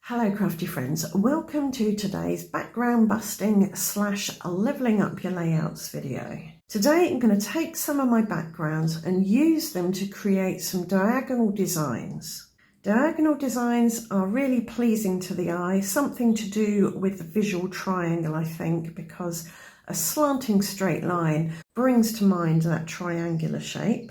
Hello crafty friends, welcome to today's background busting / leveling up your layouts video. Today I'm going to take some of my backgrounds and use them to create some diagonal designs. Diagonal designs are really pleasing to the eye, something to do with the visual triangle I think, because a slanting straight line brings to mind that triangular shape.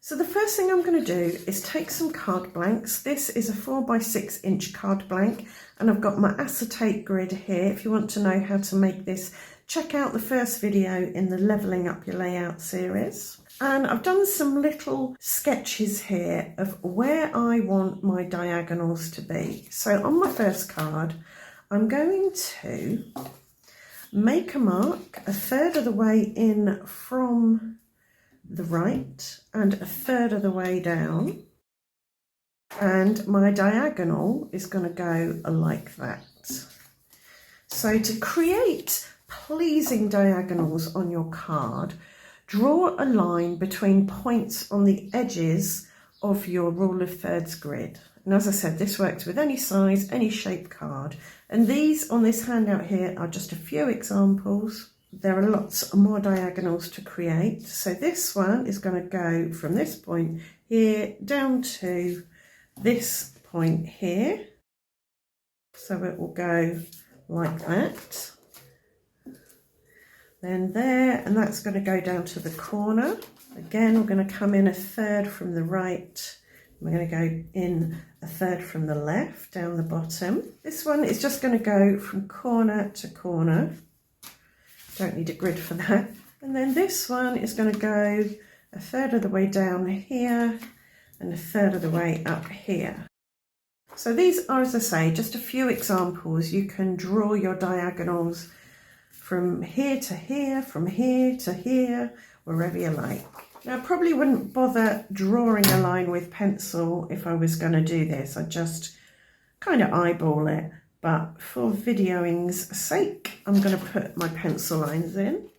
So the first thing I'm going to do is take some card blanks. This is a 4x6 inch card blank and I've got my acetate grid here. If you want to know how to make this, check out the first video in the Leveling Up Your Layout series. And I've done some little sketches here of where I want my diagonals to be. So on my first card, I'm going to make a mark a third of the way in from the right and a third of the way down, and my diagonal is going to go like that. So to create pleasing diagonals on your card, draw a line between points on the edges of your rule of thirds grid. And as I said, this works with any size, any shape card, and these on this handout here are just a few examples. There are lots more diagonals to create. So this one is going to go from this point here down to this point here. So it will go like that. Then there, and that's going to go down to the corner. Again, we're going to come in a third from the right. We're going to go in a third from the left down the bottom. This one is just going to go from corner to corner. Don't need a grid for that. And then this one is going to go a third of the way down here and a third of the way up here. So these are, as I say, just a few examples. You can draw your diagonals from here to here, from here to here, wherever you like. Now I probably wouldn't bother drawing a line with pencil if I was going to do this. I'd just kind of eyeball it. But for videoing's sake, I'm going to put my pencil lines in.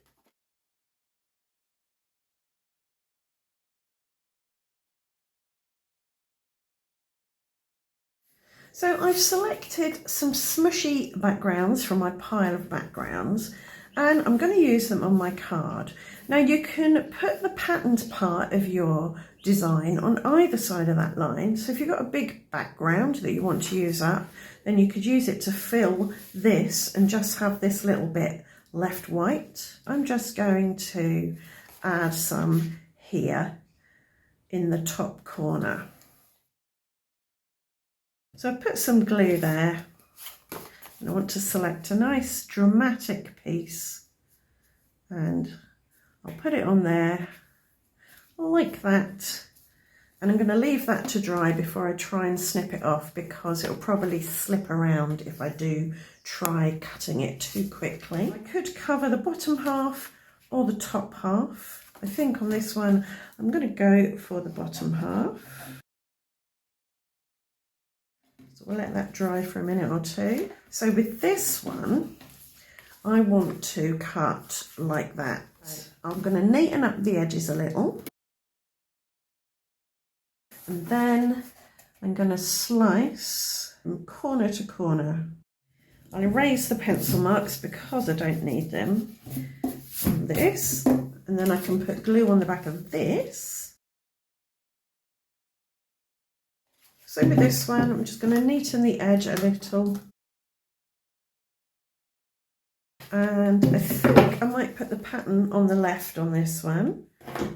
So I've selected some smushy backgrounds from my pile of backgrounds and I'm going to use them on my card. Now you can put the patterned part of your design on either side of that line. So if you've got a big background that you want to use up, then you could use it to fill this and just have this little bit left white. I'm just going to add some here in the top corner. So I put some glue there and I want to select a nice dramatic piece and I'll put it on there like that, and I'm going to leave that to dry before I try and snip it off because it'll probably slip around if I do try cutting it too quickly. I could cover the bottom half or the top half. I think on this one I'm going to go for the bottom half. So we'll let that dry for a minute or two. So with this one, I want to cut like that. I'm going to neaten up the edges a little. And then I'm going to slice from corner to corner. I'll erase the pencil marks because I don't need them on this. And then I can put glue on the back of this. So with this one, I'm just going to neaten the edge a little. And I think I might put the pattern on the left on this one.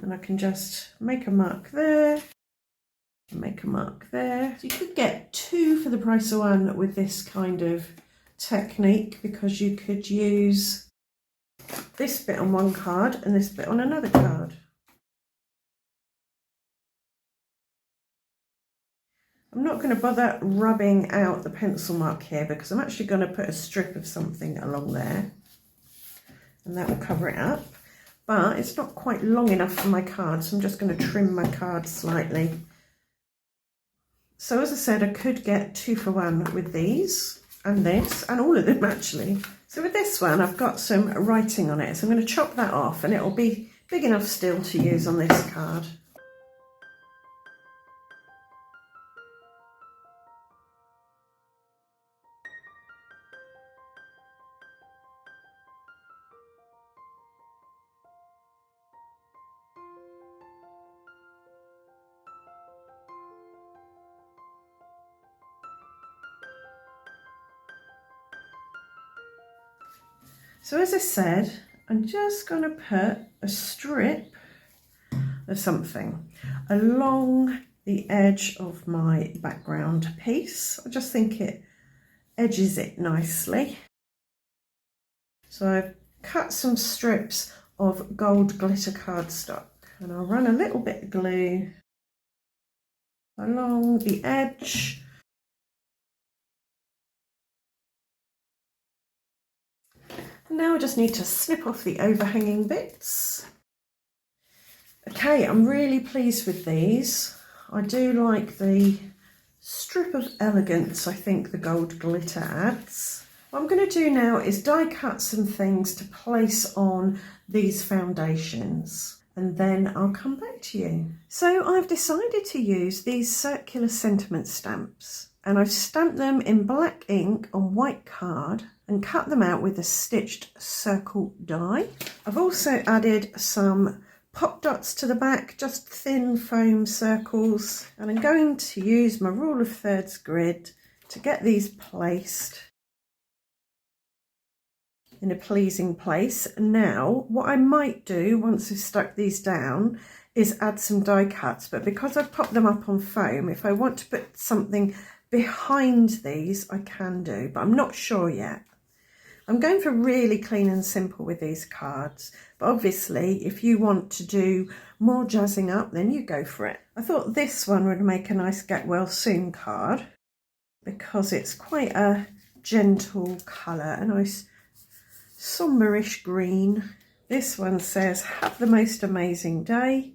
And I can just make a mark there, make a mark there. So you could get two for the price of one with this kind of technique, because you could use this bit on one card and this bit on another card. I'm not going to bother rubbing out the pencil mark here because I'm actually going to put a strip of something along there and that will cover it up, but it's not quite long enough for my card, so I'm just going to trim my card slightly. So as I said, I could get two for one with these and this and all of them actually. So with this one I've got some writing on it, so I'm going to chop that off and it'll be big enough still to use on this card. So as I said, I'm just going to put a strip of something along the edge of my background piece. I just think it edges it nicely. So I've cut some strips of gold glitter cardstock and I'll run a little bit of glue along the edge. Now I just need to snip off the overhanging bits. Okay, I'm really pleased with these. I do like the strip of elegance I think the gold glitter adds. What I'm going to do now is die cut some things to place on these foundations and then I'll come back to you. So I've decided to use these circular sentiment stamps and I've stamped them in black ink on white card and cut them out with a stitched circle die. I've also added some pop dots to the back, just thin foam circles, and I'm going to use my rule of thirds grid to get these placed in a pleasing place. Now what I might do once I've stuck these down is add some die cuts, but because I've popped them up on foam, if I want to put something behind these I can do, but I'm not sure yet. I'm going for really clean and simple with these cards, but obviously if you want to do more jazzing up, then you go for it. I thought this one would make a nice get well soon card because it's quite a gentle colour, a nice somberish green. This one says have the most amazing day,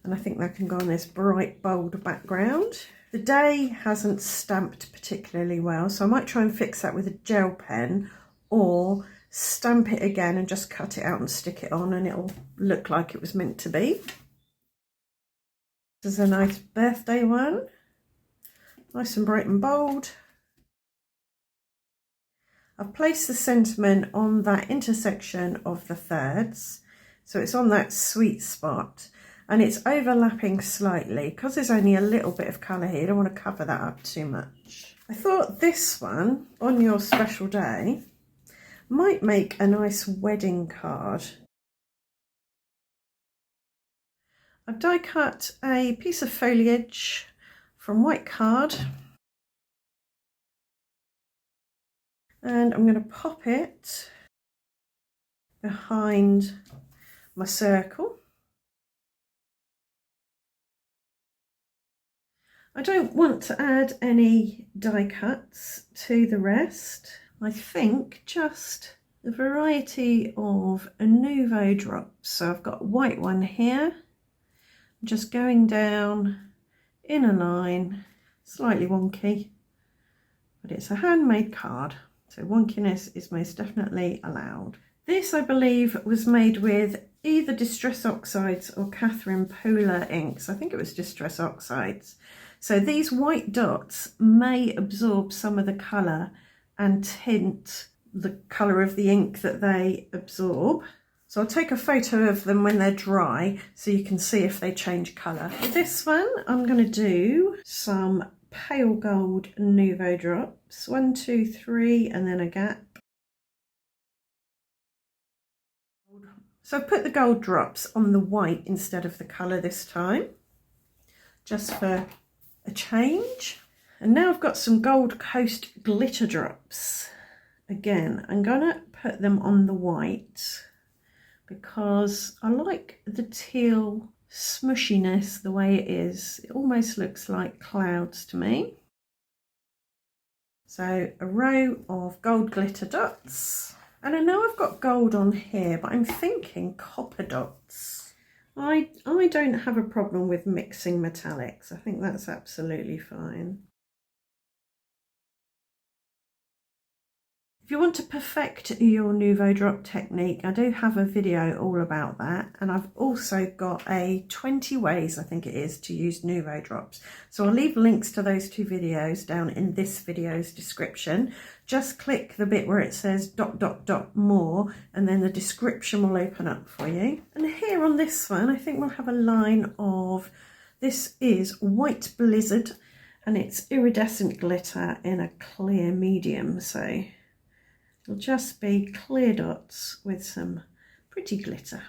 and I think that can go on this bright bold background. The day hasn't stamped particularly well, so I might try and fix that with a gel pen or stamp it again and just cut it out and stick it on and it'll look like it was meant to be. This is a nice birthday one, nice and bright and bold. I've placed the sentiment on that intersection of the thirds, so it's on that sweet spot and it's overlapping slightly. Because there's only a little bit of colour here, I don't want to cover that up too much. I thought this one, on your special day, might make a nice wedding card. I've die cut a piece of foliage from white card and I'm going to pop it behind my circle. I don't want to add any die cuts to the rest. I think just a variety of Nuvo drops. So I've got a white one here, just going down in a line, slightly wonky, but it's a handmade card, so wonkiness is most definitely allowed. This I believe was made with either Distress Oxides or Catherine Pooler inks. I think it was Distress Oxides. So these white dots may absorb some of the colour and tint the colour of the ink that they absorb. So I'll take a photo of them when they're dry so you can see if they change colour. For this one, I'm going to do some pale gold Nuvo drops. 1, 2, 3, and then a gap. So I've put the gold drops on the white instead of the colour this time, just for a change. And now I've got some Gold Coast glitter drops. Again, I'm gonna put them on the white because I like the teal smushiness the way it is. It almost looks like clouds to me. So a row of gold glitter dots. And I know I've got gold on here, but I'm thinking copper dots. I don't have a problem with mixing metallics. I think that's absolutely fine. If you want to perfect your Nuvo drop technique, I do have a video all about that, and I've also got a 20 ways, I think it is, to use Nuvo drops. So I'll leave links to those 2 videos down in this video's description. Just click the bit where it says ... more, and then the description will open up for you. And here on this one, I think we'll have a line of, this is White Blizzard, and it's iridescent glitter in a clear medium, so It'll just be clear dots with some pretty glitter.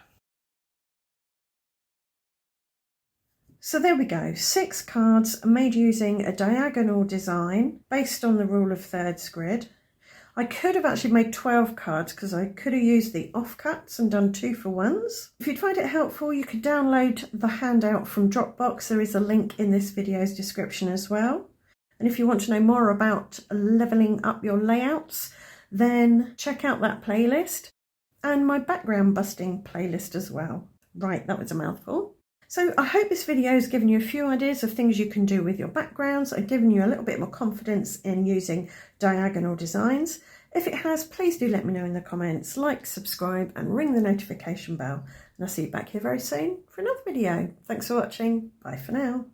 So there we go, 6 cards made using a diagonal design based on the rule of thirds grid. I could have actually made 12 cards because I could have used the offcuts and done 2 for 1s. If you'd find it helpful, you could download the handout from Dropbox. There is a link in this video's description as well. And if you want to know more about leveling up your layouts, then check out that playlist and my background busting playlist as well. Right, that was a mouthful. So I hope this video has given you a few ideas of things you can do with your backgrounds. I've given you a little bit more confidence in using diagonal designs. If it has, please do let me know in the comments. Like, subscribe and ring the notification bell. And I'll see you back here very soon for another video. Thanks for watching. Bye for now.